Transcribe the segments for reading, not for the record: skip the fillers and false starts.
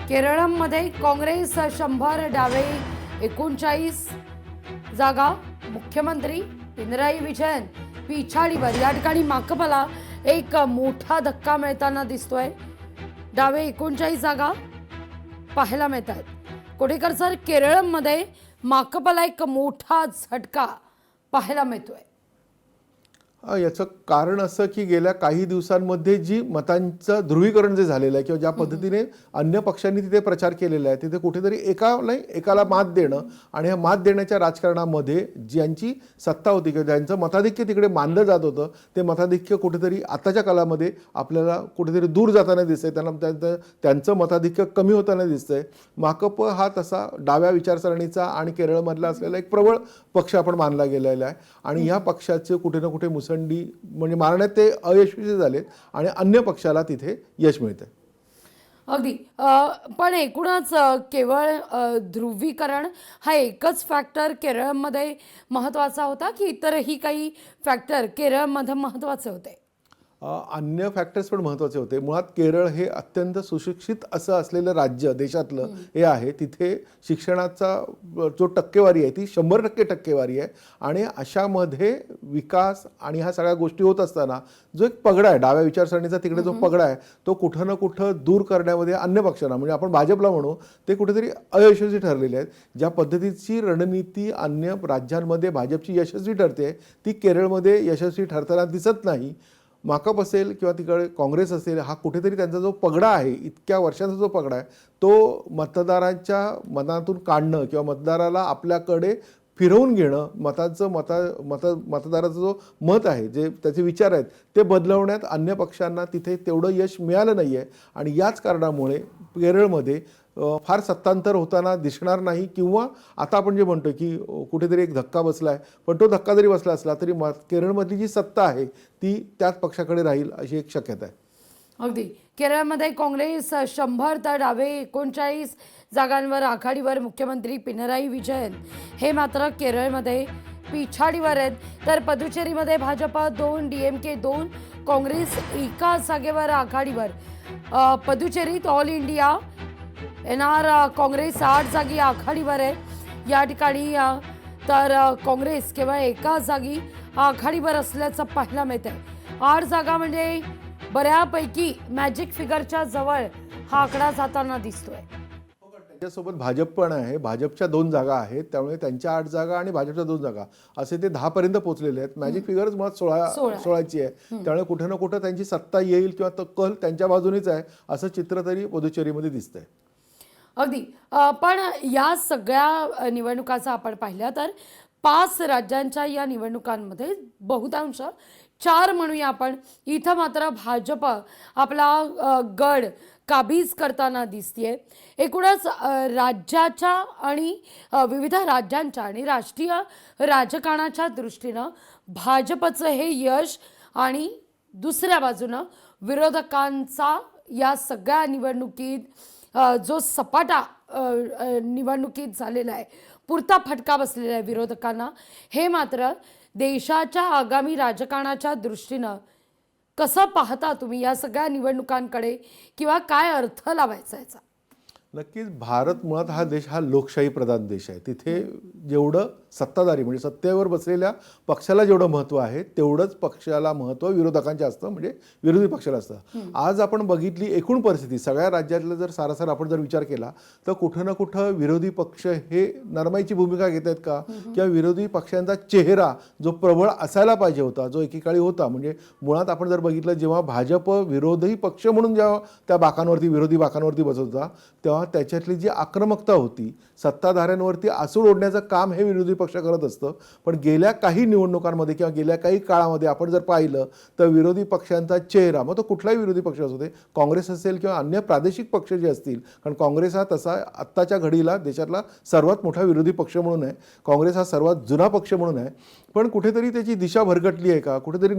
केरळमध्ये काँग्रेस 100, डावे 39 जागा. मुख्यमंत्री पिनराई विजयन पिछाडीवर. या ठिकाणी माकपला एक मोठा धक्का मिळताना दिसतोय. डावे 39 जागा पाहायला मिळत आहेत. कोडेकर सर, केरळमध्ये माकपला एक मोठा झटका पाहायला मिळतोय. याचं कारण असं की गेल्या काही दिवसांमध्ये जी मतांचं ध्रुवीकरण जे झालेलं आहे किंवा ज्या पद्धतीने अन्य पक्षांनी तिथे प्रचार केलेला आहे, तिथे कुठेतरी एकाला मात देणं आणि ह्या मात देण्याच्या राजकारणामध्ये ज्यांची सत्ता होती किंवा ज्यांचं मताधिक्य तिकडे मानलं जात होतं, ते मताधिक्य कुठेतरी आताच्या काळामध्ये आपल्याला कुठेतरी दूर जाताना दिसतंय. त्यांचं मताधिक्य कमी होताना दिसतंय. माकप हा तसा डाव्या विचारसरणीचा आणि केरळमधला असलेला एक प्रबळ पक्ष आपण मानला गेलेला आहे आणि या पक्षाचे कुठे ना कुठे मुसंडी म्हणजे मारण्यात ते अयशस्वी झालेत आणि अन्य पक्षाला तिथे यश मिळतंय. अगदी. पण एकूणच केवळ ध्रुवीकरण हा एकच फॅक्टर केरळमध्ये महत्त्वाचा होता की इतरही काही फॅक्टर केरळमध्ये महत्त्वाचे होते? अन्य फॅक्टर्स पण महत्त्वाचे होते. मुळात केरळ हे अत्यंत सुशिक्षित असं असलेलं राज्य देशातलं हे आहे. तिथे शिक्षणाचा जो टक्केवारी आहे ती 100% टक्केवारी आहे आणि अशामध्ये विकास आणि ह्या सगळ्या गोष्टी होत असताना जो एक पगडा आहे डाव्या विचारसरणीचा, तिकडे जो पगडा आहे तो कुठं ना कुठं दूर करण्यामध्ये अन्य पक्षांना म्हणजे आपण भाजपला म्हणू ते कुठेतरी अयशस्वी ठरलेले आहेत. ज्या पद्धतीची रणनीती अन्य राज्यांमध्ये भाजपची यशस्वी ठरते ती केरळमध्ये यशस्वी ठरताना दिसत नाही. माकप असेल किंवा तिकडे काँग्रेस असेल, हा कुठेतरी त्यांचा जो पगडा आहे, इतक्या वर्षांचा जो पगडा आहे, तो मतदारांच्या मनातून काढणं किंवा मतदाराला आपल्याकडे फिरवून घेणं, मतदाराचं जो मत आहे, जे त्याचे विचार आहेत ते बदलवण्यात अन्य पक्षांना तिथे तेवढं यश मिळालं नाही आहे आणि याच कारणामुळे केरळमध्ये फार सत्तांतर होताना दिसणार नाही किंवा आता आपण जे म्हणतो की कुठेतरी एक धक्का बसला आहे, पण तो धक्का जरी बसला असला तरी केरळमधली जी सत्ता आहे ती त्याच पक्षाकडे राहील अशी एक शक्यता आहे. अगदी. केरळमध्ये काँग्रेस 100 तर डावे 39 जागांवर आघाडीवर. मुख्यमंत्री पिनराई विजयन हे मात्र केरळमध्ये पिछाडीवर आहेत. तर पुदुचेरीमध्ये भाजप 2, DMK 2, काँग्रेस एका जागेवर आघाडीवर. पुदुचेरीत ऑल इंडिया NR काँग्रेस 8 जागी आघाडीवर आहे. या ठिकाणी तर काँग्रेस केवळ एका जागी आघाडीवर असल्याचं पाहायला मिळतंय. 8 जागा म्हणजे बऱ्यापैकी मॅजिक फिगरच्या जवळ हा आकडा जाताना दिसतोय. त्याच्यासोबत भाजप पण आहे. भाजपच्या 2 जागा आहेत, त्यामुळे त्यांच्या 8 जागा आणि भाजपच्या 2 जागा असे ते 10 पर्यंत पोहोचलेले आहेत. मॅजिक फिगरच मुळात 16ची आहे. त्यामुळे कुठे ना कुठे त्यांची सत्ता येईल किंवा तो कल त्यांच्या बाजूनेच आहे असं चित्र तरी पुदुचेरीमध्ये दिसतंय. अगदी. पण या सगळ्या निवडणुकाचा आपण पाहिलं तर 5 राज्यांच्या या निवडणुकांमध्ये बहुतांश 4 म्हणूया आपण, इथं मात्र भाजप आपला गड काबीज करताना दिसतेय. एकूणच राज्याच्या आणि विविध राज्यांच्या आणि राष्ट्रीय राजकारणाच्या दृष्टीनं भाजपचं हे यश आणि दुसऱ्या बाजूनं विरोधकांचा या सगळ्या निवडणुकीत जो सपाटा निवडणुकीत झालेला आहे, पुरता फटका बसलेला आहे विरोधकांना, हे मात्र देशाच्या आगामी राजकारणाच्या दृष्टीनं कसं पाहता तुम्ही या सगळ्या निवडणुकांकडे किंवा काय अर्थ लावायचा याचा? नक्कीच भारत मुळात हा देश हा लोकशाही प्रधान देश आहे. तिथे जेवढं सत्ताधारी म्हणजे सत्तेवर बसलेल्या पक्षाला जेवढं महत्त्व आहे तेवढंच पक्षाला महत्त्व विरोधकांच्या असतं, म्हणजे विरोधी पक्षाला असतं. आज आपण बघितली एकूण परिस्थिती सगळ्या राज्यातलं जर सारासार आपण जर विचार केला तर कुठं ना कुठं विरोधी पक्ष हे नरमाईची भूमिका घेत आहेत का, किंवा विरोधी पक्षांचा चेहरा जो प्रबळ असायला पाहिजे होता, जो एकेकाळी होता, म्हणजे मुळात आपण जर बघितलं जेव्हा भाजप विरोधी पक्ष म्हणून जेव्हा त्या बाकांवरती विरोधी बाकांवरती बसत होता तेव्हा त्याच्यातली जी आक्रमकता होती, सत्ताधाऱ्यांवरती आसूड ओढण्याचं काम हे विरोधी पक्ष करत असतं. पण गेल्या काही निवडणुकांमध्ये किंवा गेल्या काही काळामध्ये आपण जर पाहिलं तर विरोधी पक्षांचा चेहरा, मग तो कुठलाही विरोधी पक्ष असू दे, काँग्रेस असेल किंवा अन्य प्रादेशिक पक्ष जे असतील, कारण काँग्रेस हा तसा आत्ताच्या घडीला देशातला सर्वात मोठा विरोधी पक्ष म्हणून आहे, काँग्रेस हा सर्वात जुना पक्ष म्हणून आहे, पण कुठेतरी त्याची दिशा भरकटली आहे का, कुठेतरी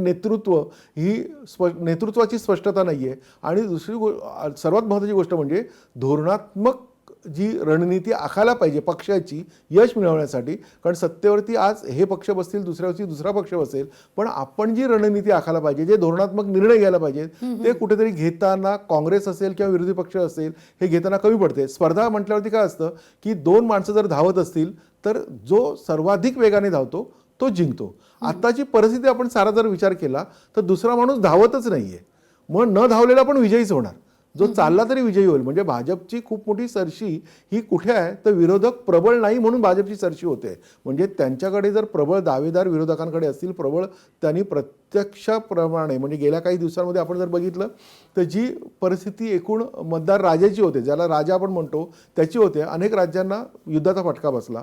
नेतृत्वाची स्पष्टता नाही आहे. आणि दुसरी सर्वात महत्त्वाची गोष्ट म्हणजे धोरणात्मक जी रणनीती आखायला पाहिजे पक्षाची यश मिळवण्यासाठी, कारण सत्तेवरती आज हे पक्ष बसतील, दुसऱ्या वर्षी दुसरा पक्ष बसेल, पण आपण जी रणनीती आखायला पाहिजे, जे धोरणात्मक निर्णय घ्यायला पाहिजेत, ते कुठेतरी घेताना काँग्रेस असेल किंवा विरोधी पक्ष असेल हे घेताना कमी पडते. स्पर्धा म्हटल्यावरती काय असतं की दोन माणसं जर धावत असतील तर जो सर्वाधिक वेगाने धावतो तो जिंकतो. आत्ताची परिस्थिती आपण सारा जर विचार केला तर दुसरा माणूस धावतच नाहीये, मग न धावलेला पण विजयीच होणार, जो चालला तरी विजयी होईल. म्हणजे भाजपची खूप मोठी सरशी ही कुठे आहे तर विरोधक प्रबळ नाही म्हणून भाजपची सरशी होते. म्हणजे त्यांच्याकडे जर प्रबळ दावेदार विरोधकांकडे असतील, प्रबळ त्यांनी प्रत्यक्षाप्रमाणे म्हणजे गेल्या काही दिवसांमध्ये आपण जर बघितलं तर जी परिस्थिती एकूण मतदार राजाची होते, ज्याला राजा आपण म्हणतो त्याची होते. अनेक राज्यांना युद्धाचा फटका बसला,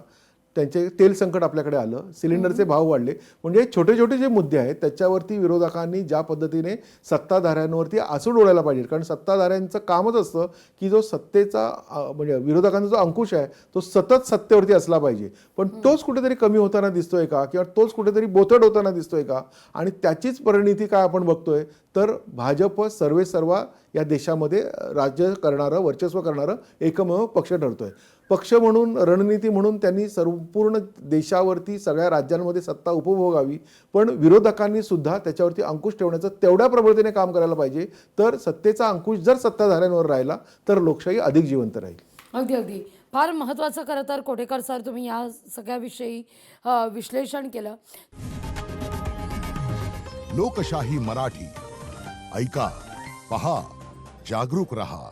त्यांचे तेल संकट आपल्याकडे आलं, सिलेंडरचे भाव वाढले. म्हणजे छोटे छोटे जे मुद्दे आहेत त्याच्यावरती विरोधकांनी ज्या पद्धतीने सत्ताधाऱ्यांवरती आसूड ओढायला पाहिजे, कारण सत्ताधाऱ्यांचं कामच असतं की जो सत्तेचा म्हणजे विरोधकांचा जो अंकुश आहे तो सतत सत्तेवरती असला पाहिजे, पण तोच कुठेतरी कमी होताना दिसतोय का किंवा तोच कुठेतरी बोथट होताना दिसतोय का. आणि त्याचीच परिणिती काय आपण बघतोय तर भाजप सर्वेसर्वा या देशामध्ये राज्य करणारं, वर्चस्व करणारं एकमेव पक्ष ठरतोय. पक्ष म्हणून, रणनीती म्हणून त्यांनी संपूर्ण देशावरती सगळ्या राज्यांमध्ये सत्ता उपभोगावी, पण विरोधकांनी सुद्धा त्याच्यावरती अंकुश ठेवण्याचं तेवढ्या प्रबळतेने काम करायला पाहिजे. तर सत्तेचा अंकुश जर सत्ताधाऱ्यांवर राहिला तर लोकशाही अधिक जिवंत राहील. अगदी अगदी फार महत्त्वाचं खरं तर कोटेकर सर तुम्ही या सगळ्याविषयी विश्लेषण केलं. लोकशाही मराठी ऐका, पहा, जागरूक रहा.